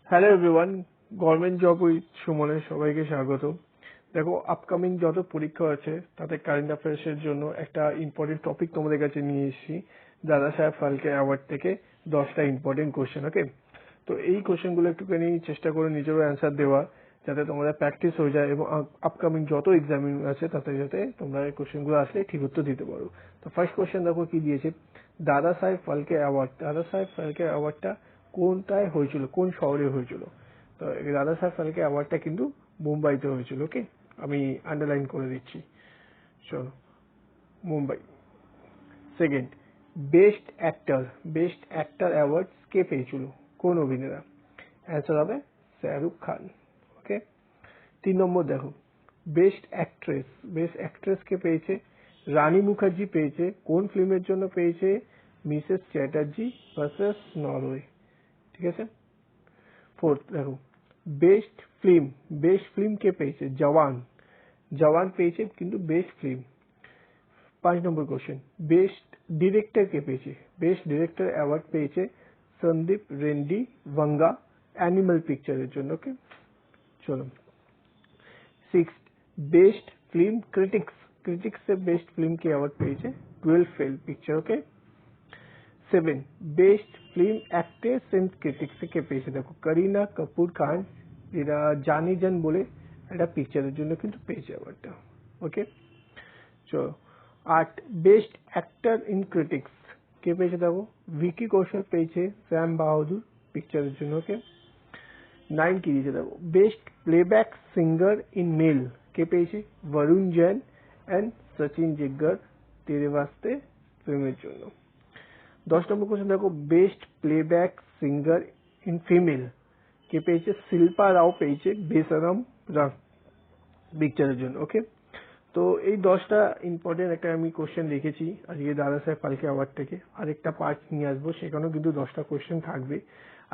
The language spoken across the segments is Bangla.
Hello everyone, government job with সুমনে সবাইকে স্বাগত। দেখো, আপকামিং যত পরীক্ষা আছে তাতে কারেন্ট অ্যাফেয়ার্সের জন্য একটা ইম্পর্টেন্ট টপিক তোমাদের কাছে নিয়ে এসেছি। দাদা সাহেব ফালকে অ্যাওয়ার্ড থেকে 10টা ইম্পর্টেন্ট কোশ্চেন। ওকে, তো এই কোশ্চেনগুলো একটুখানি চেষ্টা করো নিজেরও অ্যান্সার দেওয়া, যাতে তোমাদের প্র্যাকটিস হয়ে যায় এবং আপকামিং যত এক্সামিন আছে তাতে যাতে তোমরা এই কোশ্চেনগুলো আসলে ঠিক উত্তর দিতে পারো। তো ফার্স্ট কোশ্চেন দেখো কি দিয়েছে, দাদা সাহেব ফালকে অ্যাওয়ার্ড। দাদা সাহেব ফালকে অ্যাওয়ার্ডটা কোনটায় হয়েছিল, কোন শহরে হয়েছিল? তো এই দাদা সাহেব ফালকে অ্যাওয়ার্ডটা কিন্তু মুম্বাইতে হয়েছিল। ওকে, আমি আন্ডারলাইন করে দিচ্ছি, চলো, Mumbai. Second, best actor award কে পেয়েছিল, কোন অভিনেতা? অ্যান্সার হবে শাহরুখ খান। ওকে, 3 নম্বর দেখো, বেস্ট অ্যাক্ট্রেস কে পেয়েছে? রানী মুখার্জি পেয়েছে। কোন ফিল্মের জন্য পেয়েছে? Mrs Chatterjee versus Norway. ঠিক আছে। ফোর্থ দেখো, বেস্ট ফিল্ম কে পেয়েছে? জওয়ান পেয়েছে কিন্তু বেস্ট ফিল্ম। 5 নম্বর কোশ্চেন, বেস্ট ডিরেক্টর কে পেয়েছে? বেস্ট ডিরেক্টর অ্যাওয়ার্ড পেয়েছে সন্দীপ রেড্ডি ভাঙ্গা অ্যানিমাল পিকচারের জন্য। ওকে, চলো। 6, বেস্ট ফিল্ম क्रिटिक्स से बेस्ट फिल्म की अवार्ड पेয়েছে 12 fail picture. Okay. 7, best film actress and critics কে পেয়েছে? দেখো, করিনা কাপুর খান এরা জানি জান বলে একটা পিকচারের জন্য কিন্তু পেয়েছে অ্যাওয়ার্ডটা। ওকে, চলো। 8, বেস্ট অ্যাক্টর ইন ক্রিটিক্স কে পেয়েছে? দেখো, ভিকি কৌশল পেয়েছে শ্যাম বাহাদুর পিকচারের জন্য। ওকে। 9 কি দিয়েছে দেখো, best playback singer in male কে পেয়েছে? বরুণ জৈন এন্ড সচিন জিগ্গার তেরে वास्ते ফিল্মের জন্য। 10 নম্বর কোশ্চেন দেখো, best playback singer in female কে পেয়েছে? শিল্পা রাও পেয়েছে বেসরম রাম পিকচারের জন্য। ওকে, তো এই 10টা ইম্পর্টেন্ট একটা আমি কোশ্চেন লিখেছি আজকে দাদা সাহেব ফালকে অ্যাওয়ার্ড থেকে। আরেকটা পার্ট নিয়ে আসবো, সেখানেও কিন্তু 10টা কোশ্চেন থাকবে।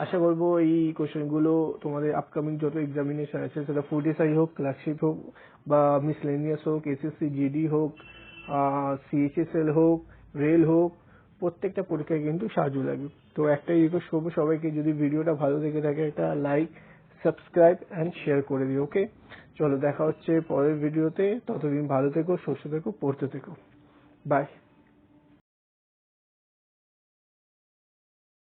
আশা করবো এই কোশ্চেনগুলো তোমাদের আপকামিং যত এক্সামিনেশন আছে, সেটা ফুড এসআই হোক, ক্লার্কশিপ হোক, বা মিসলেনিয়াস হোক, এসএসসি জিডি হোক, সিএইচএসএল হোক, রেল হোক, প্রত্যেকটা পরীক্ষায় কিন্তু সাহায্য লাগবে। তো একটাই রিকোয়েস্ট করবো সবাইকে, যদি ভিডিওটা ভালো লেগে থাকে একটা লাইক, সাবস্ক্রাইব অ্যান্ড শেয়ার করে দিও। ওকে, চলো, দেখা হচ্ছে পরের ভিডিওতে। ততদিন ভালো থেকো, সুস্থ থেকো, পড়তে থেকো। বাই।